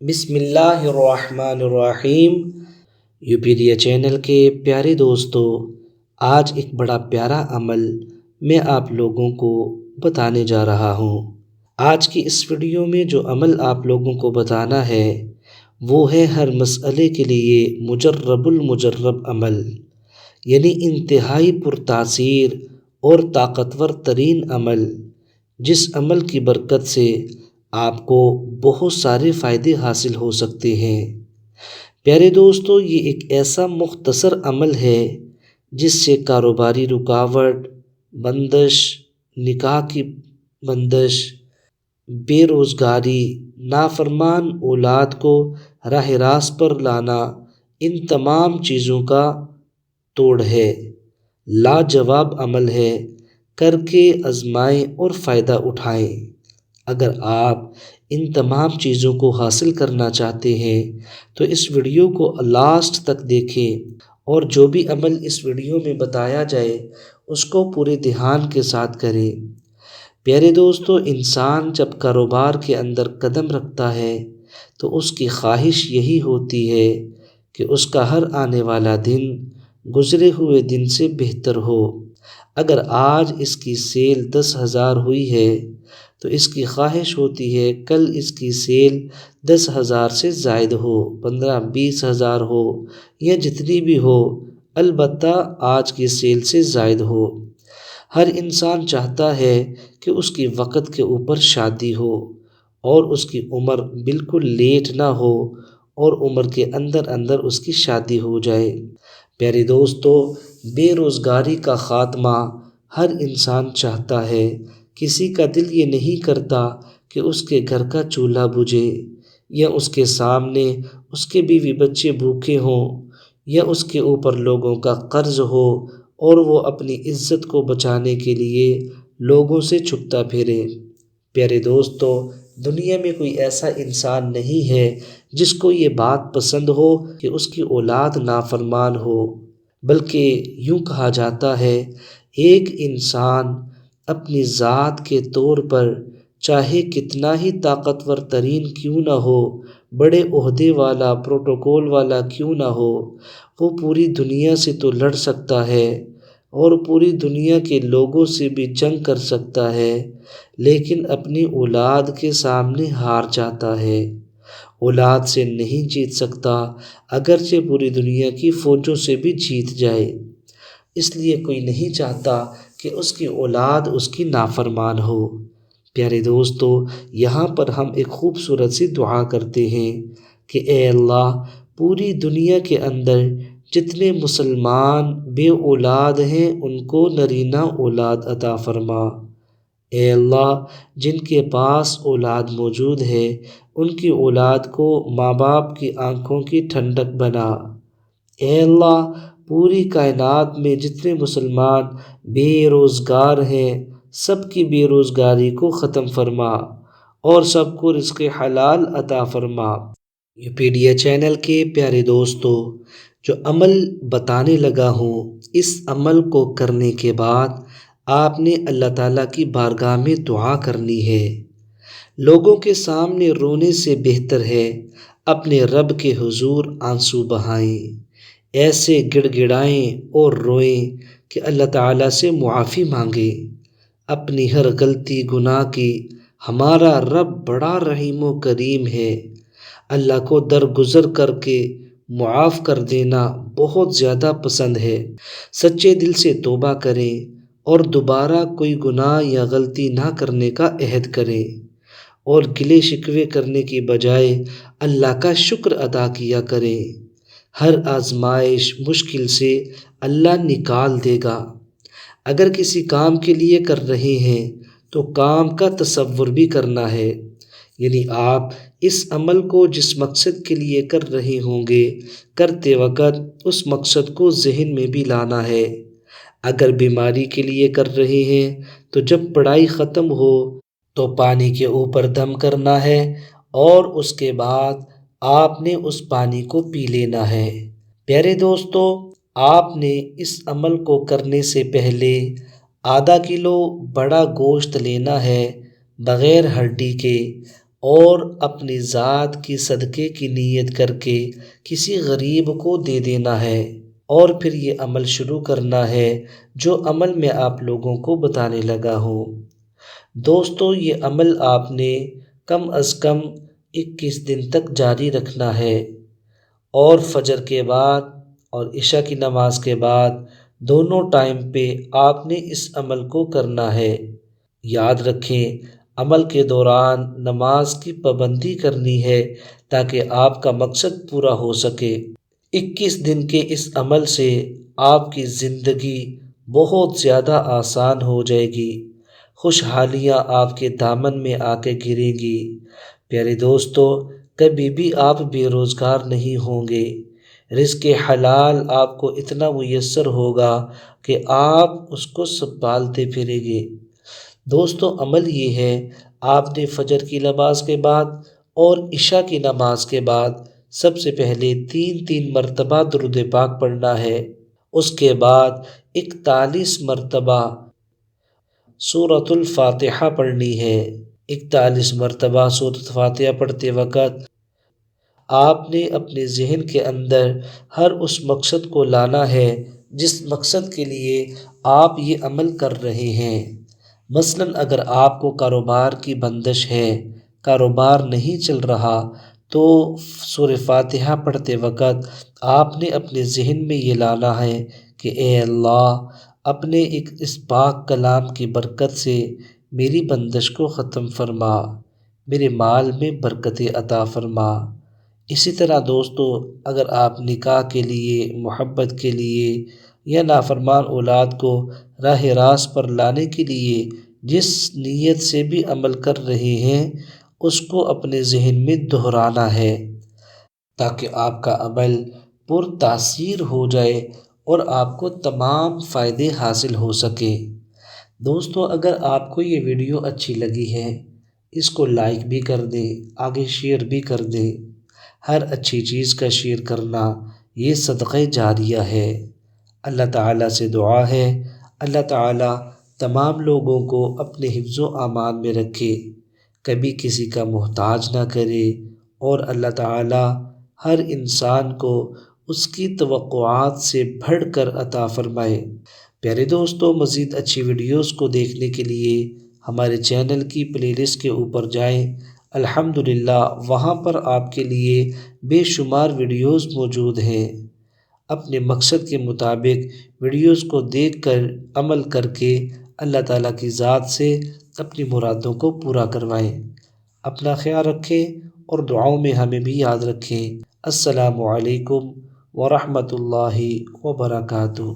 بسم اللہ الرحمن الرحیم۔ یوپیڈیا چینل کے پیارے دوستو، آج ایک بڑا پیارا عمل میں آپ لوگوں کو بتانے جا رہا ہوں۔ آج کی اس ویڈیو میں جو عمل آپ لوگوں کو بتانا ہے وہ ہے ہر مسئلے کے لیے مجرب المجرب عمل، یعنی انتہائی پرتاثیر اور طاقتور ترین عمل، جس عمل کی برکت سے آپ کو بہت سارے فائدے حاصل ہو سکتے ہیں۔ پیارے دوستو، یہ ایک ایسا مختصر عمل ہے جس سے کاروباری رکاوٹ، بندش، نکاح کی بندش، بے روزگاری، نافرمان اولاد کو راہ راست پر لانا، ان تمام چیزوں کا توڑ ہے۔ لاجواب عمل ہے، کر کے آزمائیں اور فائدہ اٹھائیں۔ اگر آپ ان تمام چیزوں کو حاصل کرنا چاہتے ہیں تو اس ویڈیو کو لاسٹ تک دیکھیں، اور جو بھی عمل اس ویڈیو میں بتایا جائے اس کو پورے دھیان کے ساتھ کریں۔ پیارے دوستو، انسان جب کاروبار کے اندر قدم رکھتا ہے تو اس کی خواہش یہی ہوتی ہے کہ اس کا ہر آنے والا دن گزرے ہوئے دن سے بہتر ہو۔ اگر آج اس کی سیل 10,000 ہوئی ہے تو اس کی خواہش ہوتی ہے کل اس کی سیل 10,000 سے زائد ہو، 15-20,000 ہو یا جتنی بھی ہو، البتہ آج کی سیل سے زائد ہو۔ ہر انسان چاہتا ہے کہ اس کی وقت کے اوپر شادی ہو اور اس کی عمر بالکل لیٹ نہ ہو، اور عمر کے اندر اندر اس کی شادی ہو جائے۔ پیارے دوستو، بے روزگاری کا خاتمہ ہر انسان چاہتا ہے۔ کسی کا دل یہ نہیں کرتا کہ اس کے گھر کا چولہا بجھے، یا اس کے سامنے اس کے بیوی بچے بھوکے ہوں، یا اس کے اوپر لوگوں کا قرض ہو اور وہ اپنی عزت کو بچانے کے لیے لوگوں سے چھپتا پھرے۔ پیارے دوستو، دنیا میں کوئی ایسا انسان نہیں ہے جس کو یہ بات پسند ہو کہ اس کی اولاد نافرمان ہو، بلکہ یوں کہا جاتا ہے ایک انسان اپنی ذات کے طور پر چاہے کتنا ہی طاقتور ترین کیوں نہ ہو، بڑے عہدے والا، پروٹوکول والا کیوں نہ ہو، وہ پوری دنیا سے تو لڑ سکتا ہے اور پوری دنیا کے لوگوں سے بھی جنگ کر سکتا ہے، لیکن اپنی اولاد کے سامنے ہار جاتا ہے۔ اولاد سے نہیں جیت سکتا، اگرچہ پوری دنیا کی فوجوں سے بھی جیت جائے۔ اس لیے کوئی نہیں چاہتا کہ اس کی اولاد اس کی نافرمان ہو۔ پیارے دوستو، یہاں پر ہم ایک خوبصورت سی دعا کرتے ہیں کہ اے اللہ، پوری دنیا کے اندر جتنے مسلمان بے اولاد ہیں ان کو نرینہ اولاد عطا فرما۔ اے اللہ، جن کے پاس اولاد موجود ہے ان کی اولاد کو ماں باپ کی آنکھوں کی ٹھنڈک بنا۔ اے اللہ، پوری کائنات میں جتنے مسلمان بے روزگار ہیں سب کی بے روزگاری کو ختم فرما اور سب کو رزق حلال عطا فرما۔ یوپیڈیا چینل کے پیارے دوستو، جو عمل بتانے لگا ہوں، اس عمل کو کرنے کے بعد آپ نے اللہ تعالیٰ کی بارگاہ میں دعا کرنی ہے۔ لوگوں کے سامنے رونے سے بہتر ہے اپنے رب کے حضور آنسو بہائیں، ایسے گڑ گڑائیں اور روئیں کہ اللہ تعالیٰ سے معافی مانگیں اپنی ہر غلطی گناہ کی۔ ہمارا رب بڑا رحیم و کریم ہے، اللہ کو درگزر کر کے معاف کر دینا بہت زیادہ پسند ہے۔ سچے دل سے توبہ کریں اور دوبارہ کوئی گناہ یا غلطی نہ کرنے کا عہد کریں، اور گلے شکوے کرنے کی بجائے اللہ کا شکر ادا کیا کریں۔ ہر آزمائش مشکل سے اللہ نکال دے گا۔ اگر کسی کام کے لیے کر رہے ہیں تو کام کا تصور بھی کرنا ہے، یعنی آپ اس عمل کو جس مقصد کے لیے کر رہے ہوں گے، کرتے وقت اس مقصد کو ذہن میں بھی لانا ہے۔ اگر بیماری کے لیے کر رہے ہیں تو جب پڑھائی ختم ہو تو پانی کے اوپر دم کرنا ہے، اور اس کے بعد آپ نے اس پانی کو پی لینا ہے۔ پیارے دوستو، آپ نے اس عمل کو کرنے سے پہلے آدھا کلو بڑا گوشت لینا ہے بغیر ہڈی کے، اور اپنی ذات کی صدقے کی نیت کر کے کسی غریب کو دے دینا ہے، اور پھر یہ عمل شروع کرنا ہے جو عمل میں آپ لوگوں کو بتانے لگا ہوں۔ دوستو، یہ عمل آپ نے کم از کم 21 دن تک جاری رکھنا ہے، اور فجر کے بعد اور عشاء کی نماز کے بعد دونوں ٹائم پہ آپ نے اس عمل کو کرنا ہے۔ یاد رکھیں، عمل کے دوران نماز کی پابندی کرنی ہے تاکہ آپ کا مقصد پورا ہو سکے۔ 21 دن کے اس عمل سے آپ کی زندگی بہت زیادہ آسان ہو جائے گی، خوشحالیاں آپ کے دامن میں آ کے گریں گی۔ پیارے دوستو، کبھی بھی آپ بے روزگار نہیں ہوں گے، رزق حلال آپ کو اتنا میسر ہوگا کہ آپ اس کو سنبھالتے پھریں گے۔ دوستو، عمل یہ ہے، آپ نے فجر کی نماز کے بعد اور عشاء کی نماز کے بعد سب سے پہلے 3 مرتبہ درود پاک پڑھنا ہے، اس کے بعد 41 مرتبہ سورۃ الفاتحہ پڑھنی ہے۔ 41 مرتبہ سورۃ الفاتحہ پڑھتے وقت آپ نے اپنے ذہن کے اندر ہر اس مقصد کو لانا ہے جس مقصد کے لیے آپ یہ عمل کر رہے ہیں۔ مثلاً اگر آپ کو کاروبار کی بندش ہے، کاروبار نہیں چل رہا، تو سورہ فاتحہ پڑھتے وقت آپ نے اپنے ذہن میں یہ لانا ہے کہ اے اللہ، اپنے اس پاک کلام کی برکت سے میری بندش کو ختم فرما، میرے مال میں برکت عطا فرما۔ اسی طرح دوستو، اگر آپ نکاح کے لیے، محبت کے لیے یا نافرمان اولاد کو راہ راست پر لانے کے لیے جس نیت سے بھی عمل کر رہے ہیں، اس کو اپنے ذہن میں دہرانا ہے تاکہ آپ کا عمل پر تاثیر ہو جائے اور آپ کو تمام فائدے حاصل ہو سکے۔ دوستو، اگر آپ کو یہ ویڈیو اچھی لگی ہے، اس کو لائک بھی کر دیں، آگے شیئر بھی کر دیں۔ ہر اچھی چیز کا شیئر کرنا یہ صدقہ جاریہ ہے۔ اللہ تعالیٰ سے دعا ہے، اللہ تعالیٰ تمام لوگوں کو اپنے حفظ و امان میں رکھے، کبھی کسی کا محتاج نہ کرے، اور اللہ تعالیٰ ہر انسان کو اس کی توقعات سے بڑھ کر عطا فرمائے۔ پیارے دوستو، مزید اچھی ویڈیوز کو دیکھنے کے لیے ہمارے چینل کی پلے لسٹ کے اوپر جائیں۔ الحمدللہ، وہاں پر آپ کے لیے بے شمار ویڈیوز موجود ہیں۔ اپنے مقصد کے مطابق ویڈیوز کو دیکھ کر عمل کر کے اللہ تعالیٰ کی ذات سے اپنی مرادوں کو پورا کروائیں۔ اپنا خیال رکھیں اور دعاؤں میں ہمیں بھی یاد رکھیں۔ السلام علیکم ورحمۃ اللہ وبرکاتہ۔